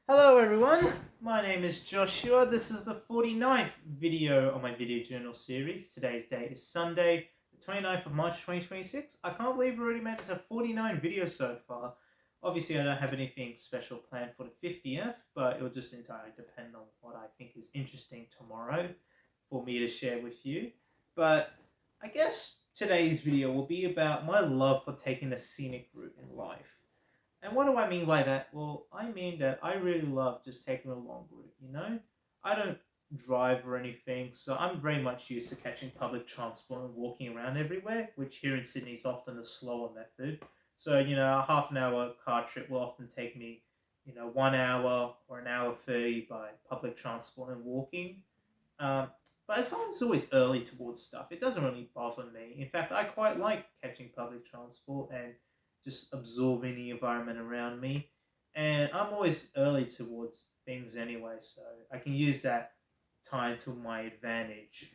Hello everyone, my name is Joshua. This is the 49th video on my video journal series. Today's date is Sunday, the 29th of March 2026. I can't believe we already made it to 49 videos so far. Obviously I don't have anything special planned for the 50th, but it will just entirely depend on what I think is interesting tomorrow for me to share with you. But I guess today's video will be about my love for taking a scenic route in life. And what do I mean by that? Well, I mean that I really love just taking a long route. I don't drive or anything, so I'm very much used to catching public transport and walking around everywhere, which here in Sydney is often a slower method. So, a half an hour car trip will often take me, 1 hour or an hour 30 by public transport and walking. Um, but as long as it's always early towards stuff, it doesn't really bother me. In fact, I quite like catching public transport and just absorbing the environment around me. And I'm always early towards things anyway, so I can use that time to my advantage.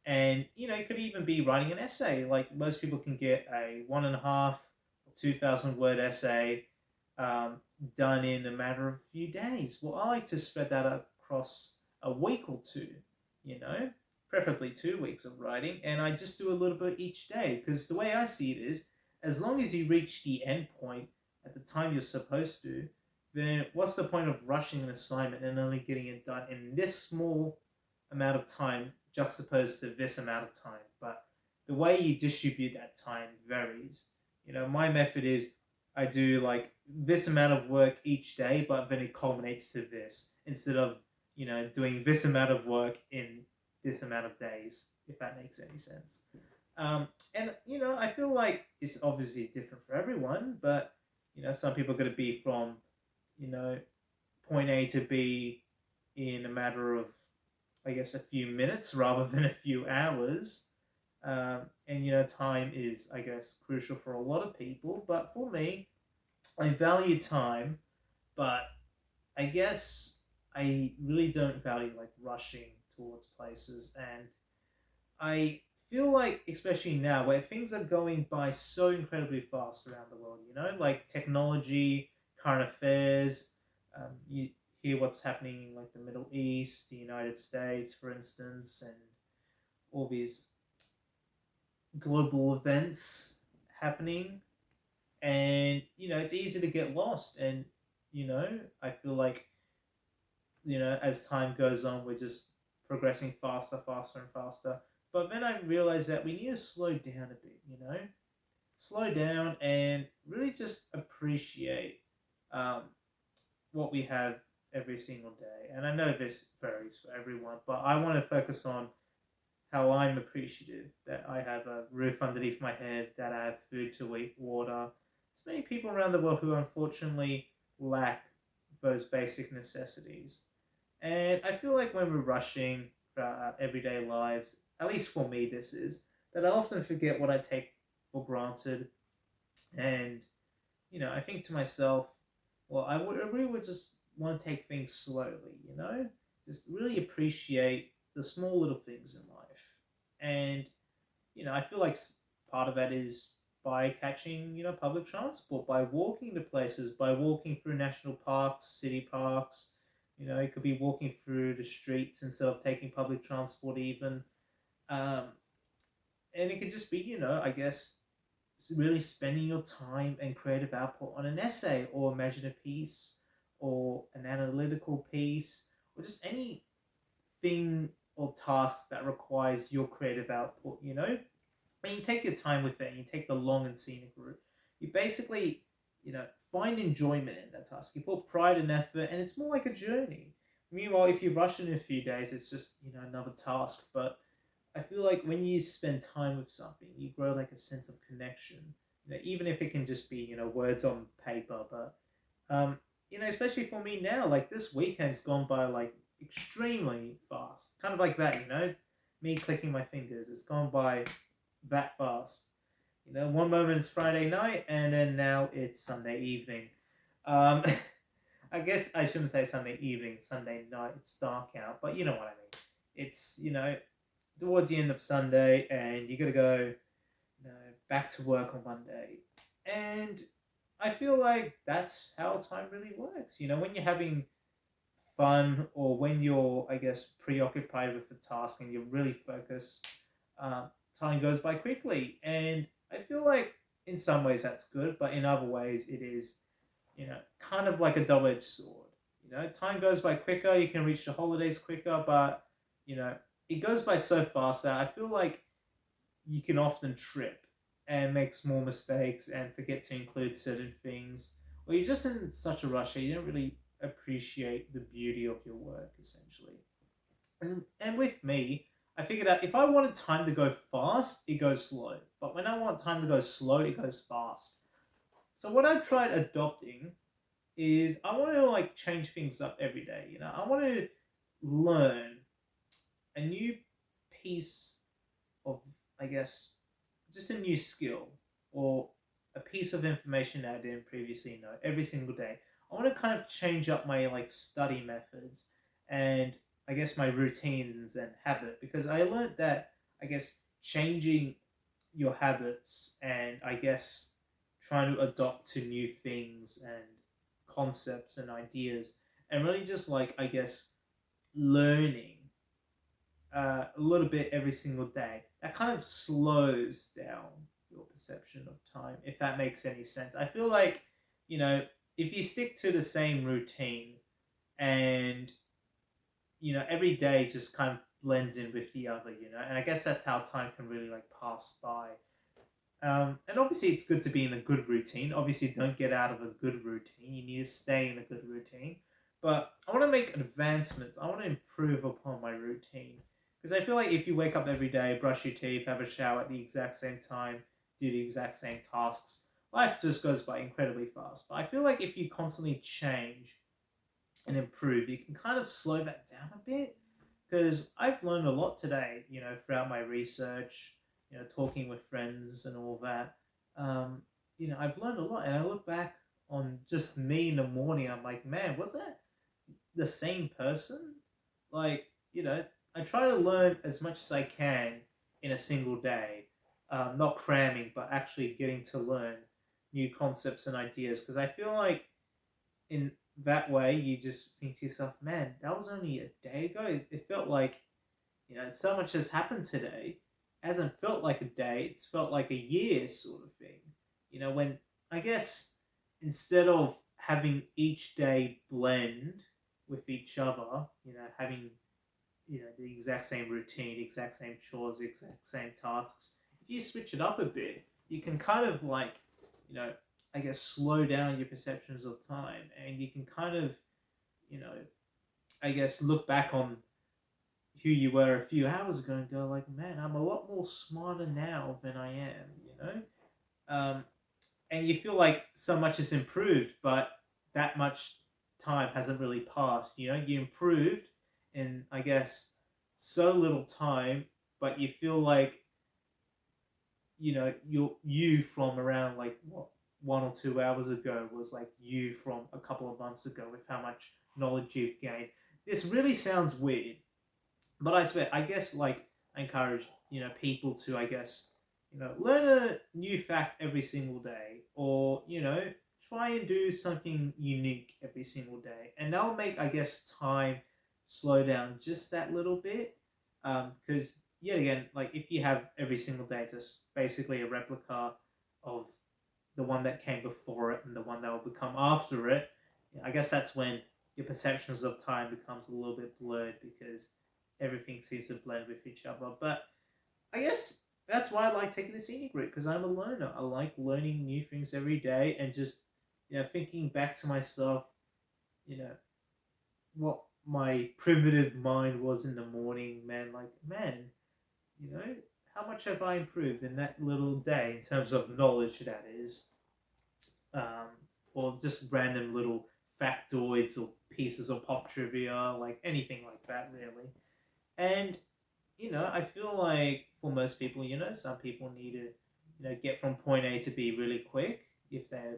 And it could even be writing an essay. Like most people can get a 1.5 or 2,000 word essay um, done in a matter of a few days. Well, I like to spread that across a week or two, you know, preferably 2 weeks of writing, and I just do a little bit each day because the way I see it is, as long as you reach the end point at the time you're supposed to, then what's the point of rushing an assignment and only getting it done in this small amount of time juxtaposed to this amount of time? But the way you distribute that time varies. My method is I do like this amount of work each day, but then it culminates to this instead of doing this amount of work in this amount of days, if that makes any sense. And I feel like it's obviously different for everyone, but some people are going to be from you know point A to B in a matter of, I guess, a few minutes rather than a few hours. And time is, I guess, crucial for a lot of people, but for me, I value time, but I guess I really don't value like rushing towards places, and I feel like, especially now, where things are going by so incredibly fast around the world, like technology, current affairs, you hear what's happening in like the Middle East, the United States, for instance, and all these global events happening, and it's easy to get lost, and I feel like as time goes on, we're just progressing faster, faster, and faster. But then I realized that we need to slow down a bit, slow down and really just appreciate um, what we have every single day. And I know this varies for everyone, but I want to focus on how I'm appreciative that I have a roof underneath my head, that I have food to eat, water. There's many people around the world who unfortunately lack those basic necessities. And I feel like when we're rushing for our everyday lives, at least for me, this is that I often forget what I take for granted. And, I think to myself, well, I really would just want to take things slowly, just really appreciate the small little things in life. And, I feel like part of that is by catching, public transport, by walking to places, by walking through national parks, city parks. It could be walking through the streets instead of taking public transport, even. Um, and it could just be, I guess, really spending your time and creative output on an essay, or imagine a piece, or an analytical piece, or just anything or task that requires your creative output, when you take your time with it and you take the long and scenic route, you basically, find enjoyment in that task. You put pride and effort, and it's more like a journey. Meanwhile, if you rush in a few days, it's just, another task. But I feel like when you spend time with something, you grow like a sense of connection. Even if it can just be, words on paper. But especially for me now, like this weekend's gone by like extremely fast. Kind of like that, me clicking my fingers. It's gone by that fast. One moment it's Friday night, and then now it's Sunday evening. Um, I guess I shouldn't say Sunday evening, Sunday night. It's dark out, but you know what I mean. It's towards the end of Sunday, and you gotta go, back to work on Monday, and I feel like that's how time really works. When you're having fun or when you're, I guess, preoccupied with the task and you're really focused, uh, time goes by quickly. And I feel like in some ways that's good, but in other ways it is, kind of like a double-edged sword. Time goes by quicker, you can reach the holidays quicker, but, you know, it goes by so fast that I feel like you can often trip and make small mistakes and forget to include certain things, or you're just in such a rush that you don't really appreciate the beauty of your work, essentially. And with me, I figured out if I wanted time to go fast, it goes slow. But when I want time to go slow, it goes fast. So what I've tried adopting is I want to like change things up every day. I want to learn a new piece of, I guess, just a new skill or a piece of information that I didn't previously know every single day. I want to kind of change up my like study methods and I guess my routines and habit because I learned that I guess changing your habits and I guess trying to adopt to new things and concepts and ideas and really just like I guess learning a little bit every single day, that kind of slows down your perception of time, if that makes any sense. I feel like, if you stick to the same routine and, every day just kind of blends in with the other, and I guess that's how time can really like pass by. And obviously, it's good to be in a good routine. Obviously, don't get out of a good routine. You need to stay in a good routine. But I want to make advancements. I want to improve upon my routine. Because I feel like if you wake up every day, brush your teeth, have a shower at the exact same time, do the exact same tasks, life just goes by incredibly fast. But I feel like if you constantly change and improve, you can kind of slow that down a bit. Because I've learned a lot today, throughout my research, talking with friends and all that. Um, I've learned a lot, and I look back on just me in the morning. I'm like, man, was that the same person? Like, I try to learn as much as I can in a single day, not cramming, but actually getting to learn new concepts and ideas. Because I feel like in that way, you just think to yourself, man, that was only a day ago. It felt like, so much has happened today. It hasn't felt like a day, it's felt like a year sort of thing. When I guess instead of having each day blend with each other, having, the exact same routine, exact same chores, exact same tasks, if you switch it up a bit, you can kind of like, you know, I guess slow down your perceptions of time and you can kind of, you know, I guess look back on who you were a few hours ago and go like, man, I'm a lot more smarter now than I am, Um, and you feel like so much has improved, but that much time hasn't really passed. You improved in, I guess, so little time, but you feel like, you from around like what 1 or 2 hours ago was like you from a couple of months ago with how much knowledge you've gained. This really sounds weird, but I swear, I guess like I encourage people to I guess learn a new fact every single day, or try and do something unique every single day, and that'll make I guess time slow down just that little bit. Because yet again, like if you have every single day just basically a replica of the one that came before it and the one that will become after it, I guess that's when your perceptions of time becomes a little bit blurred because everything seems to blend with each other. But I guess that's why I like taking the scenic route because I'm a learner. I like learning new things every day and just thinking back to myself, you know what my primitive mind was in the morning. Man, you know how much have I improved in that little day in terms of knowledge that is, um, or just random little factoids or pieces of pop trivia, like anything like that, really. And I feel like for most people, some people need to, get from point A to B really quick if they're,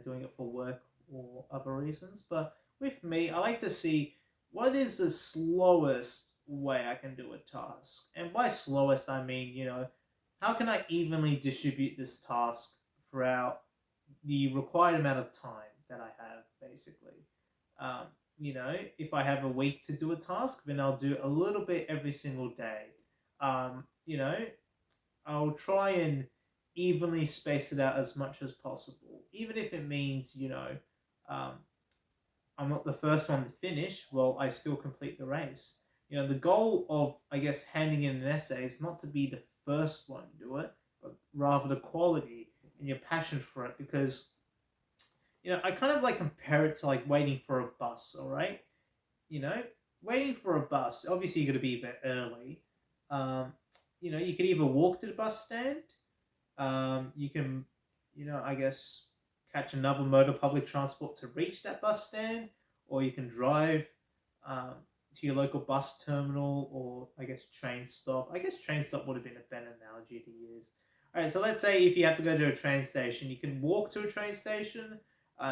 doing it for work or other reasons. But with me, I like to see what is the slowest way I can do a task. And by slowest, I mean, how can I evenly distribute this task throughout the required amount of time that I have, basically. if I have a week to do a task, then I'll do a little bit every single day. Um, you know, I'll try and evenly space it out as much as possible, even if it means, um, I'm not the first one to finish. Well, I still complete the race. The goal of, I guess, handing in an essay is not to be the first one to do it, but rather the quality and your passion for it. Because, I kind of like compare it to like waiting for a bus, all right? you know, Waiting for a bus, obviously you're going to be there early. Um, you can either walk to the bus stand, you can, I guess, catch another mode of public transport to reach that bus stand, or you can drive um, to your local bus terminal, or I guess train stop. I guess train stop would have been a better analogy to use. All right, so let's say if you have to go to a train station, you can walk to a train station,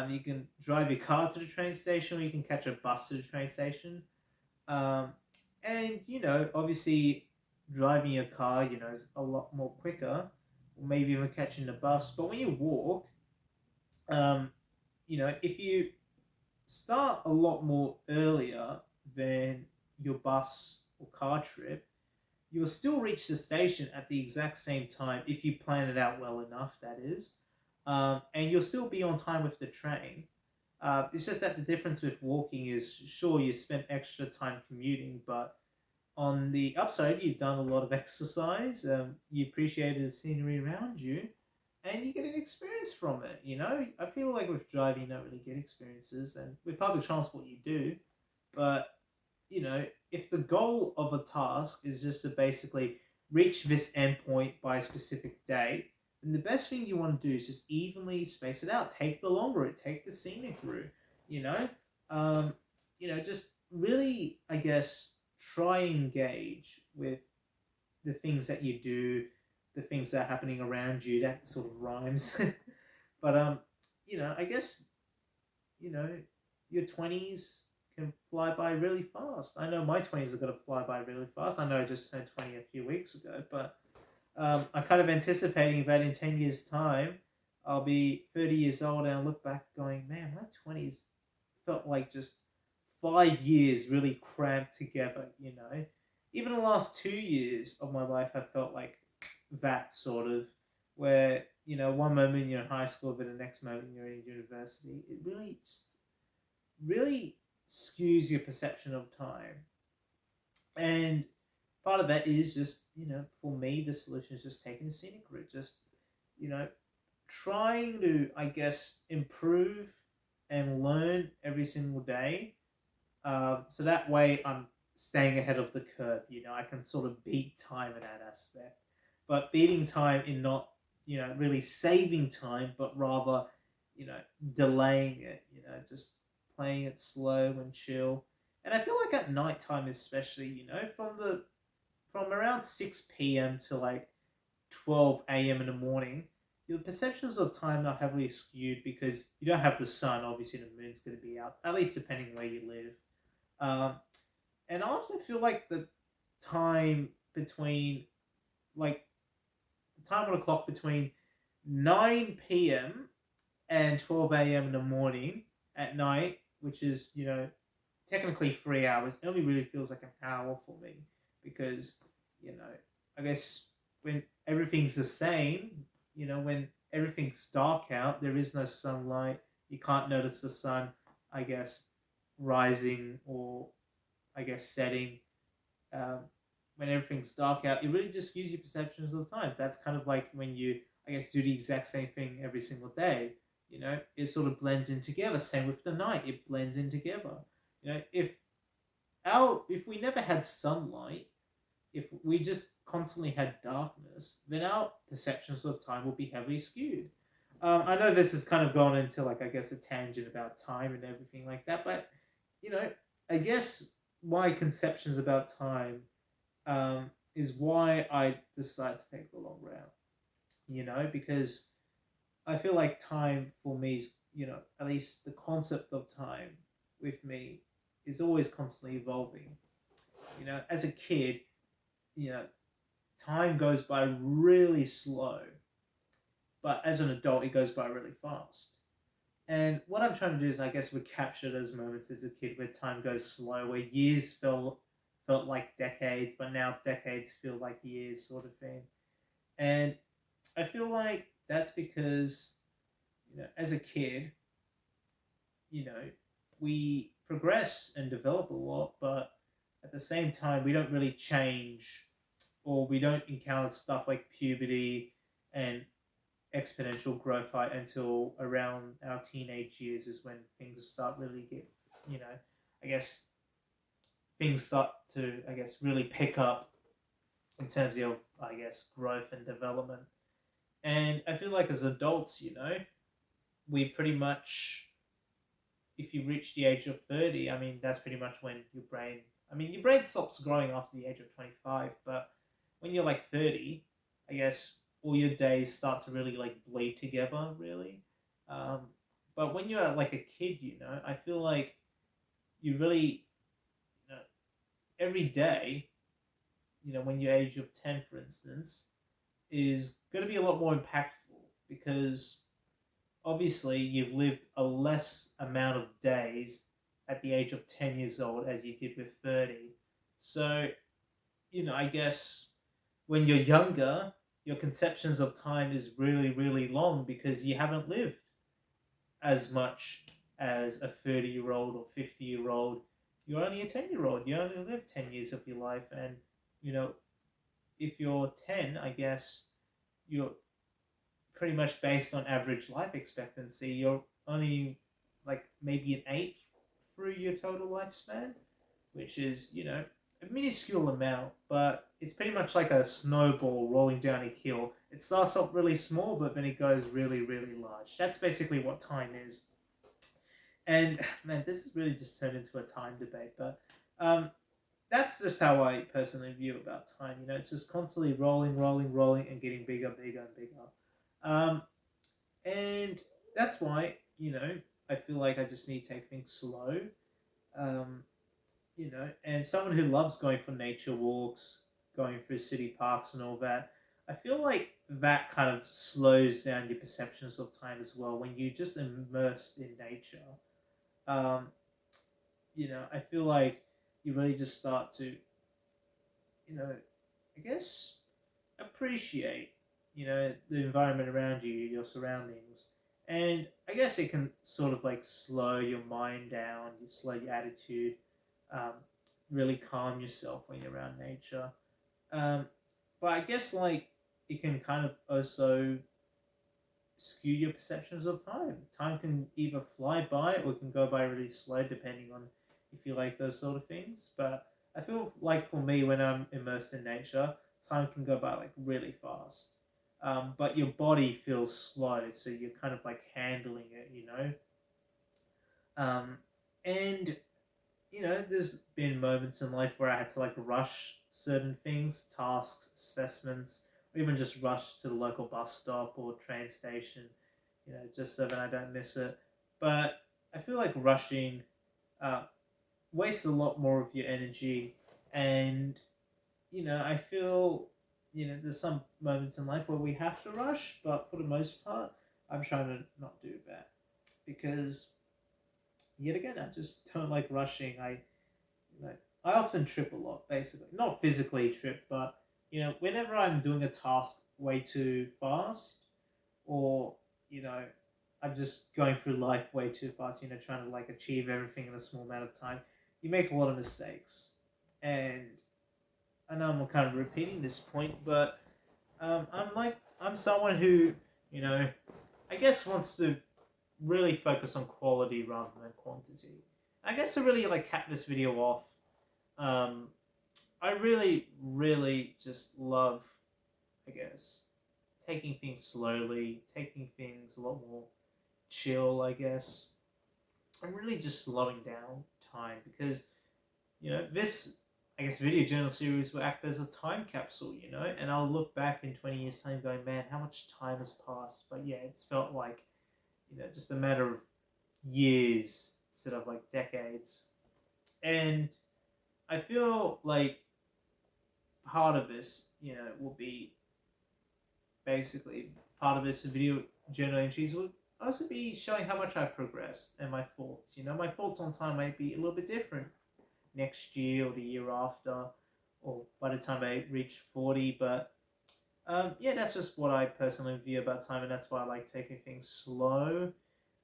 you can drive your car to the train station, or you can catch a bus to the train station. Um, and obviously, driving your car, is a lot more quicker, or maybe even catching the bus. But when you walk, um, if you start a lot more earlier than your bus or car trip, you'll still reach the station at the exact same time if you plan it out well enough, that is. And you'll still be on time with the train. It's just that the difference with walking is, sure, you spent extra time commuting, but on the upside, you've done a lot of exercise. You appreciated the scenery around you, and you get an experience from it. I feel like with driving, you don't really get experiences, and with public transport, you do. But if the goal of a task is just to basically reach this endpoint by a specific date, then the best thing you want to do is just evenly space it out. Take the long route, take the scenic route, you know? Just really, I guess, try and engage with the things that you do, the things that are happening around you. That sort of rhymes. But, I guess, you know, your 20s can fly by really fast. I know my 20s are going to fly by really fast. I know I just turned 20 a few weeks ago, but I'm kind of anticipating that in 10 years' time, I'll be 30 years old and I'll look back going, man, my 20s felt like just 5 years really cramped together. Even the last 2 years of my life have felt like that sort of, where, one moment you're in high school, but the next moment you're in university. It really skews your perception of time. And part of that is just, for me, the solution is just taking the scenic route. Just, you know, trying to, I guess, improve and learn every single day. So that way I'm staying ahead of the curve. I can sort of beat time in that aspect. But beating time in not, really saving time, but rather, you know, delaying it, just playing it slow and chill. And I feel like at nighttime, especially, from around 6 p.m. to like 12 a.m. in the morning, your perceptions of time are heavily skewed because you don't have the sun. Obviously, the moon's going to be out, at least depending where you live. Um, and I often feel like the time between, like, the time on the clock between 9 p.m. and 12 a.m. in the morning at night, which is, technically 3 hours, it only really feels like an hour for me because, I guess when everything's the same, when everything's dark out, there is no sunlight, you can't notice the sun, I guess, rising or, I guess, setting. Um, when everything's dark out, it really just gives you perceptions of time. That's kind of like when you, I guess, do the exact same thing every single day. It sort of blends in together. Same with the night, it blends in together. If we never had sunlight, if we just constantly had darkness, then our perceptions of time will be heavily skewed. I know this has kind of gone into, like, I guess, a tangent about time and everything like that, but you know, I guess my conceptions about time is why I decided to take the long route. Because I feel like time for me is, at least the concept of time with me is always constantly evolving. As a kid, you know, time goes by really slow, but as an adult, it goes by really fast. And what I'm trying to do is, I guess, recapture those moments as a kid where time goes slow, where years felt like decades, but now decades feel like years, sort of thing. And I feel like that's because, as a kid, you know, we progress and develop a lot, but at the same time, we don't really change, or we don't encounter stuff like puberty and exponential growth height until around our teenage years is when things start really get, you know, I guess things start to, I guess, really pick up in terms of, I guess, growth and development. And I feel like as adults, we pretty much, if you reach the age of 30, I mean, that's pretty much when your brain stops growing after the age of 25. But when you're like 30, I guess all your days start to really like bleed together, really. Um, but when you're like a kid, I feel like you really, you know, every day, when you're age of 10, for instance, is going to be a lot more impactful because obviously you've lived a less amount of days at the age of 10 years old as you did with 30. So, I guess when you're younger, your conceptions of time is really, really long because you haven't lived as much as a 30-year-old or 50-year-old. You're only a 10-year-old. You only live 10 years of your life. And, you know, if you're 10, I guess you're pretty much based on average life expectancy. You're only like maybe an eighth through your total lifespan, which is, a minuscule amount, but it's pretty much like a snowball rolling down a hill. It starts off really small, but then it goes really, really large. That's basically what time is. And man, this has really just turned into a time debate, but that's just how I personally view about time. It's just constantly rolling, rolling, rolling, and getting bigger, bigger, and bigger. Um, and that's why, I feel like I just need to take things slow. Um, and someone who loves going for nature walks, going through city parks and all that, I feel like that kind of slows down your perceptions of time as well when you just immersed in nature. Um, I feel like you really just start to, I guess, appreciate, the environment around you, your surroundings. And I guess it can sort of like slow your mind down, you slow your attitude, um, really calm yourself when you're around nature. Um, but I guess like it can kind of also skew your perceptions of time. Time can either fly by or it can go by really slow depending on if you like those sort of things. But I feel like for me, when I'm immersed in nature, time can go by like really fast. But your body feels slow, so you're kind of like handling it. Um, and there's been moments in life where I had to like rush certain things, tasks, assessments, or even just rush to the local bus stop or train station, just so that I don't miss it. But I feel like rushing uh, wastes a lot more of your energy, and I feel there's some moments in life where we have to rush, but for the most part, I'm trying to not do that because yet again, I just don't like rushing. You know, I often trip a lot, basically. Not physically trip, but whenever I'm doing a task way too fast, or you know, I'm just going through life way too fast. Trying to like achieve everything in a small amount of time. You make a lot of mistakes, and I know I'm kind of repeating this point, but I'm someone who you know I guess wants to really focus on quality rather than quantity. I guess to really like cap this video off, um, I really, really just love, I guess, taking things slowly, taking things a lot more chill, I guess. I'm really just slowing down time because, this, I guess, video journal series will act as a time capsule, and I'll look back in 20 years' time going, man, how much time has passed? But yeah, it's felt like, just a matter of years instead of like decades. And I feel like part of this, will be basically part of this video journal entries will also be showing how much I've progressed and my thoughts. You know, my thoughts on time might be a little bit different next year or the year after, or by the time I reach 40. But yeah, that's just what I personally view about time, and that's why I like taking things slow.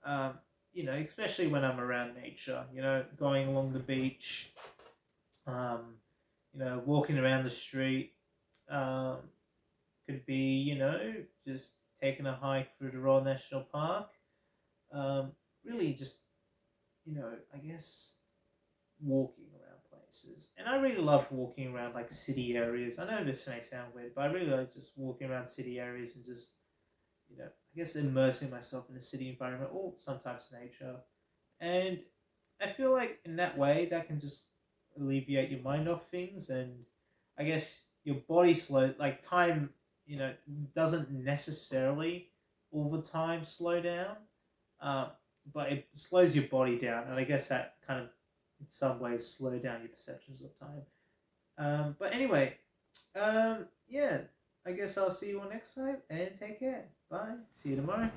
Um, you know, especially when I'm around nature. You know, going along the beach. Um, you know, walking around the street. Um, could be, you know, just taking a hike through the Royal National Park. Um, really, just, you know, I guess walking around places. And I really love walking around like city areas. I know this may sound weird, but I really like just walking around city areas and just, you know, I guess immersing myself in a city environment or sometimes nature. And I feel like in that way, that can just alleviate your mind off things. And I guess your body slow, like time, you know, doesn't necessarily all the time slow down, uh, but it slows your body down. And I guess that kind of, in some ways, slow down your perceptions of time. But anyway, yeah, I guess I'll see you all next time and take care. Bye. See you tomorrow.